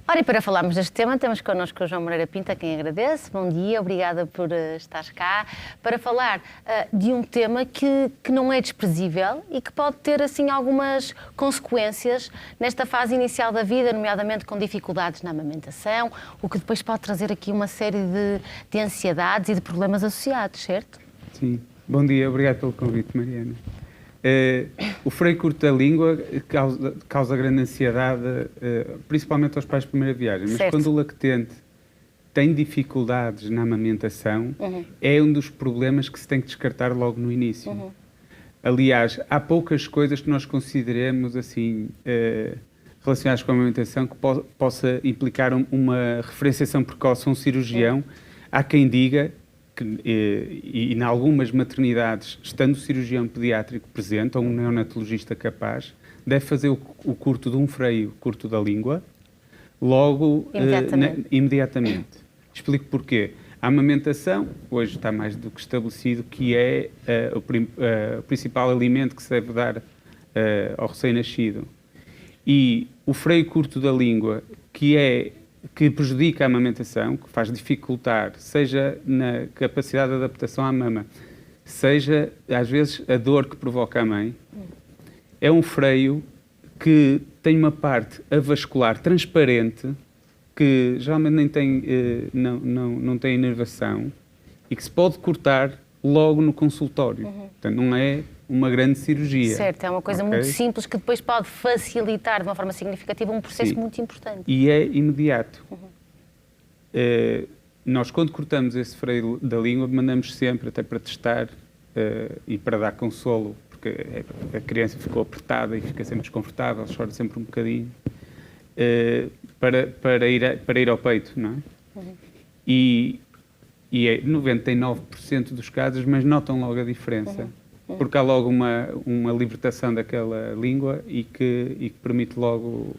Ora, e para falarmos deste tema, temos connosco o João Moreira Pinto, a quem agradeço. Bom dia, obrigada por estares cá, para falar de um tema que não é desprezível e que pode ter, assim, algumas consequências nesta fase inicial da vida, nomeadamente com dificuldades na amamentação, o que depois pode trazer aqui uma série de ansiedades e de problemas associados, certo? Sim. Bom dia, obrigado pelo convite, Mariana. O freio curto da língua causa grande ansiedade, principalmente aos pais de primeira viagem, mas certo. quando o lactente tem dificuldades na amamentação, é um dos problemas que se tem que descartar logo no início. Aliás, há poucas coisas que nós consideremos assim, relacionadas com a amamentação que possa implicar uma referenciação precoce a um cirurgião. Há quem diga e em algumas maternidades, estando o cirurgião pediátrico presente, ou um neonatologista capaz, deve fazer o curto de um freio curto da língua, logo, imediatamente. Explico porquê. A amamentação, hoje está mais do que estabelecido, que é o principal alimento que se deve dar ao recém-nascido. E o freio curto da língua, que prejudica a amamentação, que faz dificultar, seja na capacidade de adaptação à mama, seja, às vezes, a dor que provoca a mãe, é um freio que tem uma parte avascular transparente, que geralmente nem tem, não tem inervação, e que se pode cortar logo no consultório. Portanto, não é uma grande cirurgia. Certo, é uma coisa muito simples que depois pode facilitar de uma forma significativa um processo muito importante. E é imediato. Nós, quando cortamos esse freio da língua, mandamos sempre, até para testar e para dar consolo, porque a criança ficou apertada e fica sempre desconfortável, chora sempre um bocadinho, para ir ao peito, não é? E é 99% dos casos, mas notam logo a diferença. Porque há logo uma libertação daquela língua e que permite logo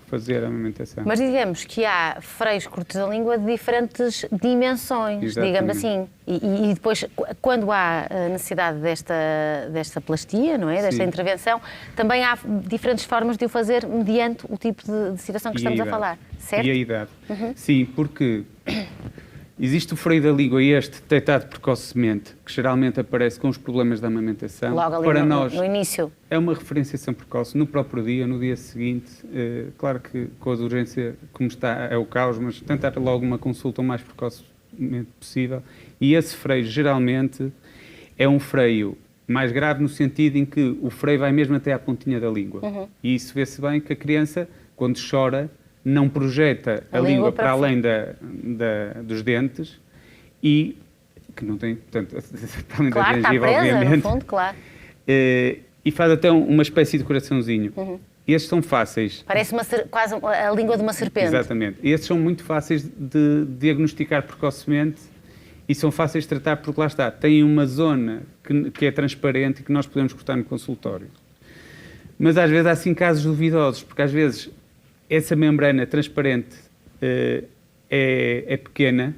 fazer a amamentação. Mas digamos que há freios curtos da língua de diferentes dimensões, exatamente, digamos assim. E depois, quando há necessidade desta plastia, não é? Desta intervenção, também há diferentes formas de o fazer mediante o tipo de situação que estamos a falar, certo? E a idade. Sim, porque existe o freio da língua, este detectado precocemente, que geralmente aparece com os problemas da amamentação. Logo ali para nós, no início. É uma referenciação precoce, no próprio dia, no dia seguinte. Claro que com a urgência, como está, é o caos, mas tentar logo uma consulta o mais precocemente possível. E esse freio, geralmente, é um freio mais grave no sentido em que o freio vai mesmo até à pontinha da língua. E isso vê-se bem que a criança, quando chora, não projeta a língua para além dos dentes e que não tem, portanto, para além da gengiva, presa, obviamente. No fundo, claro. E faz até uma espécie de coraçãozinho. Estes são fáceis. Parece quase a língua de uma serpente. Exatamente. Estes são muito fáceis de diagnosticar precocemente e são fáceis de tratar porque lá está, tem uma zona que é transparente e que nós podemos cortar no consultório. Mas às vezes há assim casos duvidosos, porque às vezes essa membrana transparente é pequena,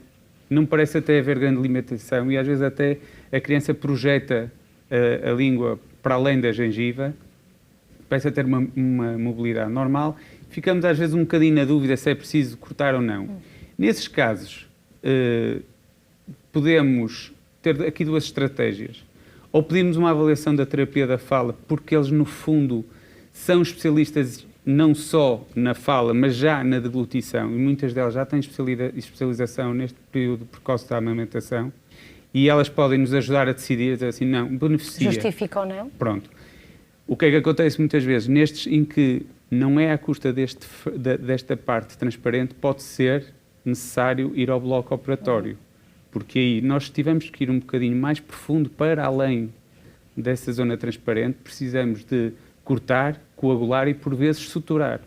não parece até haver grande limitação e às vezes até a criança projeta a língua para além da gengiva, parece a ter uma mobilidade normal. Ficamos às vezes um bocadinho na dúvida se é preciso cortar ou não. Nesses casos, podemos ter aqui duas estratégias. Ou pedimos uma avaliação da terapia da fala, porque eles no fundo são especialistas não só na fala, mas já na deglutição, e muitas delas já têm especialização neste período precoce da amamentação, e elas podem nos ajudar a decidir, dizer assim, não, beneficia. Justifica ou não? Pronto. O que é que acontece muitas vezes? Nestes em que não é à custa desta parte transparente, pode ser necessário ir ao bloco operatório, porque aí nós tivemos que ir um bocadinho mais profundo para além dessa zona transparente, precisamos de cortar, coagular e, por vezes, suturar.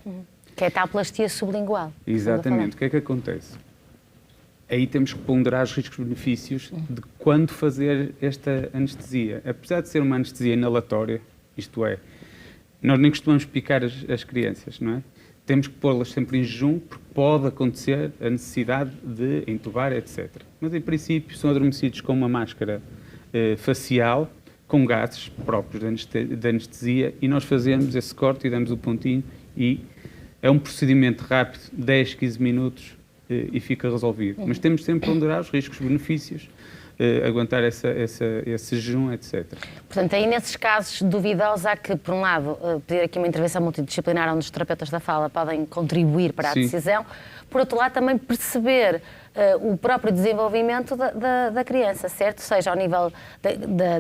Que é a tal plastia sublingual. Exatamente. O que é que acontece? Aí temos que ponderar os riscos-benefícios de quando fazer esta anestesia. Apesar de ser uma anestesia inalatória, isto é, nós nem costumamos picar as crianças, não é? Temos que pô-las sempre em jejum, porque pode acontecer a necessidade de entubar, etc. Mas, em princípio, são adormecidos com uma máscara facial, com gases próprios da anestesia, e nós fazemos esse corte e damos o pontinho e é um procedimento rápido, 10, 15 minutos e fica resolvido. Mas temos sempre que ponderar os riscos, benefícios, aguentar esse jejum, etc. Portanto, aí nesses casos duvidosos há que, por um lado, pedir aqui uma intervenção multidisciplinar onde os terapeutas da fala podem contribuir para a decisão, por outro lado também perceber o próprio desenvolvimento da criança, certo? Seja ao nível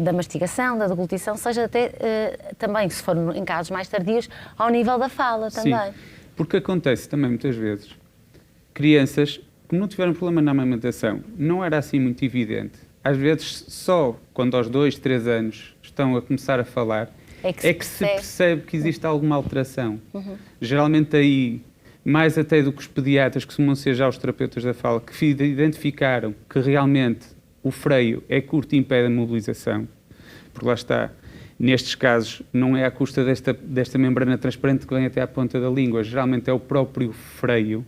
da mastigação, da deglutição, seja até também, se for em casos mais tardios, ao nível da fala também. Sim, porque acontece também muitas vezes, crianças que não tiveram problema na amamentação, não era assim muito evidente. Às vezes, só quando aos 2, 3 anos estão a começar a falar, é que se percebe que existe alguma alteração. Geralmente aí, mais até do que os pediatras, que costumam ser já os terapeutas da fala, que identificaram que realmente o freio é curto e impede a mobilização, porque lá está, nestes casos, não é à custa desta membrana transparente que vem até à ponta da língua, geralmente é o próprio freio,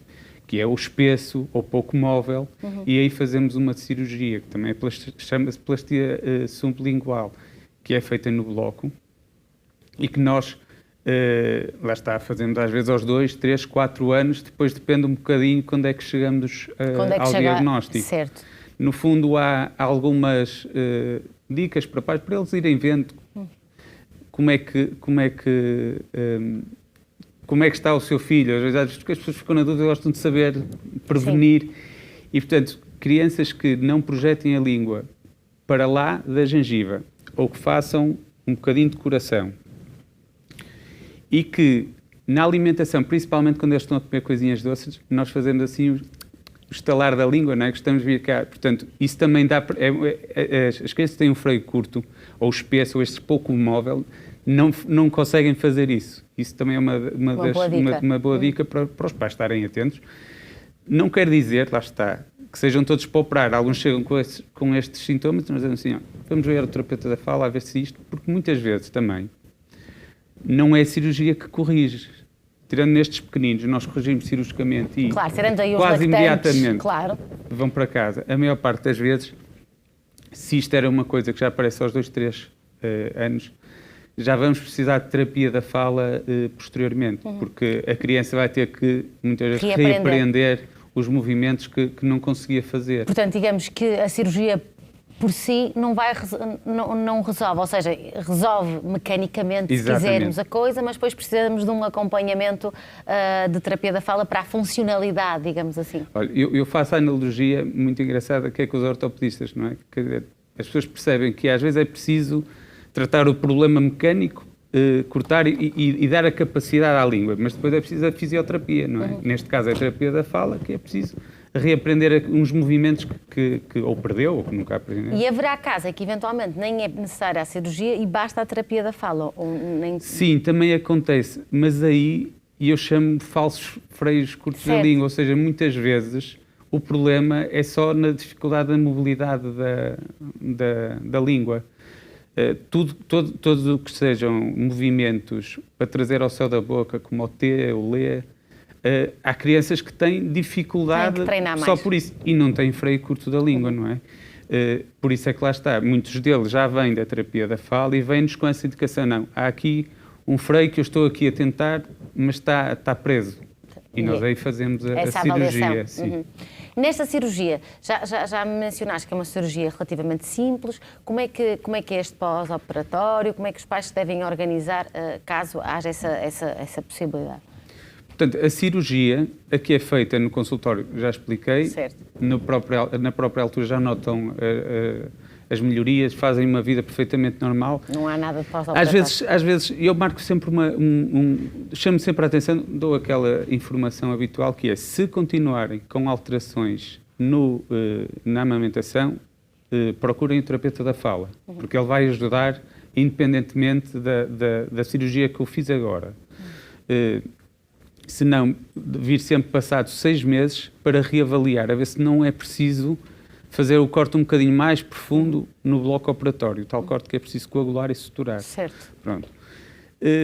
que é o espesso ou pouco móvel, e aí fazemos uma cirurgia, que também chama-se plastia sublingual, que é feita no bloco, e que nós, lá está, fazemos às vezes aos 2, 3, 4 anos, depois depende um bocadinho quando é que chegamos ao diagnóstico. Certo. No fundo, há algumas dicas para pais, para eles irem vendo como é que está o seu filho. Às vezes as pessoas ficam na dúvida, gostam de saber prevenir. Sim. E, portanto, crianças que não projetem a língua para lá da gengiva, ou que façam um bocadinho de coração, e que na alimentação, principalmente quando eles estão a comer coisinhas doces, nós fazemos assim o estalar da língua, não é? Gostamos de vir cá. Portanto, isso também dá... as crianças têm um freio curto, ou espesso, ou este pouco móvel, não conseguem fazer isso. Isso também é uma boa dica para os pais estarem atentos. Não quer dizer, lá está, que sejam todos para operar. Alguns chegam com estes sintomas e nós dizemos assim, vamos ver o terapeuta da fala, a ver se isto... Porque muitas vezes também não é a cirurgia que corrige. Tirando nestes pequeninos, nós corrigimos cirurgicamente e quase imediatamente vão para casa. A maior parte das vezes, se isto era uma coisa que já aparece aos 2, 3 anos, já vamos precisar de terapia da fala posteriormente, porque a criança vai ter que, muitas vezes, reaprender os movimentos que não conseguia fazer. Portanto, digamos que a cirurgia por si não resolve, ou seja, resolve mecanicamente, se quisermos, a coisa, mas depois precisamos de um acompanhamento de terapia da fala para a funcionalidade, digamos assim. Olha, eu faço a analogia muito engraçada que é com os ortopedistas, não é? Quer dizer, as pessoas percebem que às vezes é preciso tratar o problema mecânico, cortar e dar a capacidade à língua, mas depois é preciso a fisioterapia, não é? Neste caso é a terapia da fala, que é preciso reaprender uns movimentos que ou perdeu ou que nunca aprendeu. E haverá casos em que eventualmente nem é necessária a cirurgia e basta a terapia da fala? Ou nem... Sim, também acontece, mas aí eu chamo falsos freios curtos da língua, ou seja, muitas vezes o problema é só na dificuldade da mobilidade da língua. Tudo o que sejam movimentos para trazer ao céu da boca, como o T, o Lê, há crianças que têm dificuldade só por isso. E não têm freio curto da língua, não é? Por isso é que lá está. Muitos deles já vêm da terapia da fala e vêm-nos com essa indicação. Não, há aqui um freio que eu estou aqui a tentar, mas está preso. E nós aí fazemos a cirurgia. Sim. Nesta cirurgia, já mencionaste que é uma cirurgia relativamente simples. Como é que é este pós-operatório? Como é que os pais se devem organizar caso haja essa possibilidade? Portanto, a cirurgia, a que é feita no consultório, já expliquei. Certo. Na própria altura já notam as melhorias, fazem uma vida perfeitamente normal. Não há nada de pós-operatório. Às vezes, eu marco sempre chamo sempre a atenção, dou aquela informação habitual que é, se continuarem com alterações na amamentação, procurem o terapeuta da fala, porque ele vai ajudar independentemente da cirurgia que eu fiz agora. Se não, vir sempre passados 6 meses para reavaliar, a ver se não é preciso fazer o corte um bocadinho mais profundo no bloco operatório, tal corte que é preciso coagular e suturar. Certo. Pronto.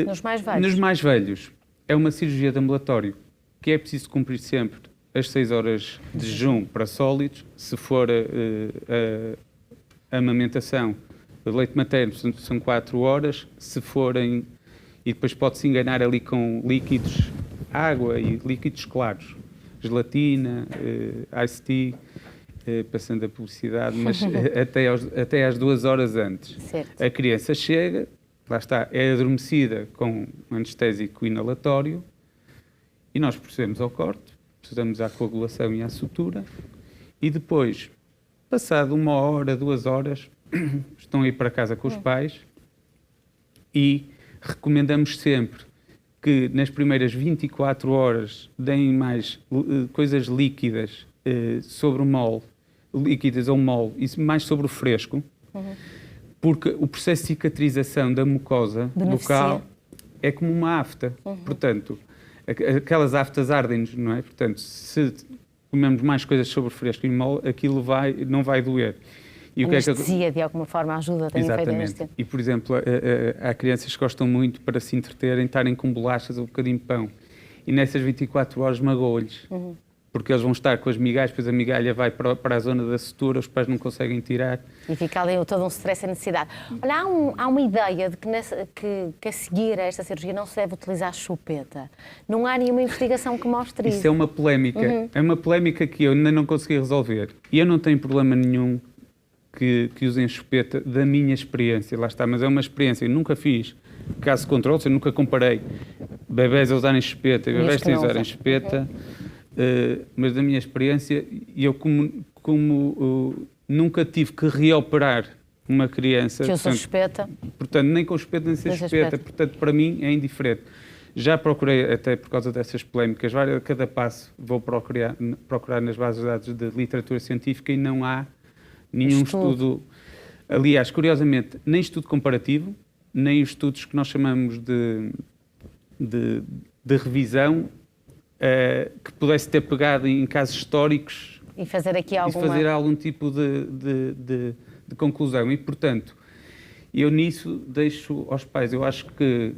Nos mais velhos? Nos mais velhos, é uma cirurgia de ambulatório, que é preciso cumprir sempre as 6 horas de jejum para sólidos, se for a amamentação de leite materno são 4 horas, se forem, e depois pode-se enganar ali com líquidos, água e líquidos claros, gelatina, iced tea, passando a publicidade, mas até às 2 horas antes. Certo. A criança chega, lá está, é adormecida com anestésico inalatório e nós procedemos ao corte, procedemos à coagulação e à sutura e depois, passado 1 hora, 2 horas, estão a ir para casa com os pais e recomendamos sempre que nas primeiras 24 horas deem mais coisas líquidas sobre o mole, líquidas ou mole, e mais sobre o fresco, porque o processo de cicatrização da mucosa bucal é como uma afta. Portanto, aquelas aftas ardem-nos, não é? Portanto, se comemos mais coisas sobre o fresco e mole, aquilo não vai doer. E anestesia, de alguma forma, ajuda também. Exatamente. E, por exemplo, há crianças que gostam muito, para se entreterem, estarem com bolachas ou um bocadinho de pão. E nessas 24 horas magoam-lhes. Porque eles vão estar com as migalhas, depois a migalha vai para a zona da sutura, os pais não conseguem tirar. E fica ali todo um stress e necessidade. Olha, há uma ideia de que a seguir a esta cirurgia não se deve utilizar chupeta. Não há nenhuma investigação que mostre isso. Isso é uma polémica. É uma polémica que eu ainda não consegui resolver. E eu não tenho problema nenhum que usem chupeta, da minha experiência, lá está, mas é uma experiência, eu nunca fiz caso de controle, eu nunca comparei bebés a usarem chupeta e bebés sem usarem chupeta, mas da minha experiência, eu como nunca tive que reoperar uma criança... Que usa chupeta. Portanto, nem com chupeta nem sem chupeta, portanto, para mim é indiferente. Já procurei, até por causa dessas polémicas, a cada passo vou procurar nas bases de dados de literatura científica e não há nenhum estudo. Aliás, curiosamente, nem estudo comparativo, nem os estudos que nós chamamos de revisão, que pudesse ter pegado em casos históricos e fazer aqui fazer algum tipo de conclusão. E, portanto, eu nisso deixo aos pais. Eu acho que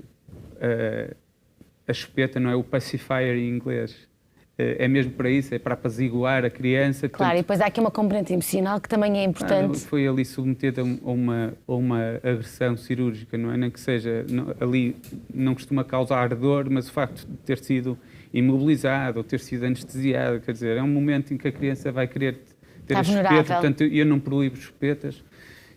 a chupeta não é o pacifier em inglês. É mesmo para isso, é para apaziguar a criança. Claro, portanto, e depois há aqui uma componente emocional que também é importante. Foi ali submetida a uma agressão cirúrgica, não é? Nem que seja, ali não costuma causar dor, mas o facto de ter sido imobilizado ou ter sido anestesiado, quer dizer, é um momento em que a criança vai querer ter a chupeta, portanto eu não proíbo chupetas.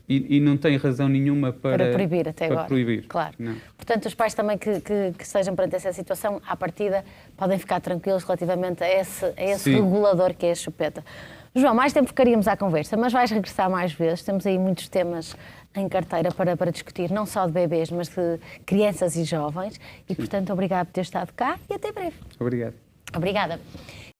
E não tem razão nenhuma para proibir até agora. Proibir. Claro. Não. Portanto, os pais também que estejam perante essa situação, à partida, podem ficar tranquilos relativamente a esse regulador que é a chupeta. João, mais tempo ficaríamos à conversa, mas vais regressar mais vezes. Temos aí muitos temas em carteira para discutir, não só de bebês, mas de crianças e jovens. E, portanto, obrigado por ter estado cá e até breve. Obrigado. Obrigada.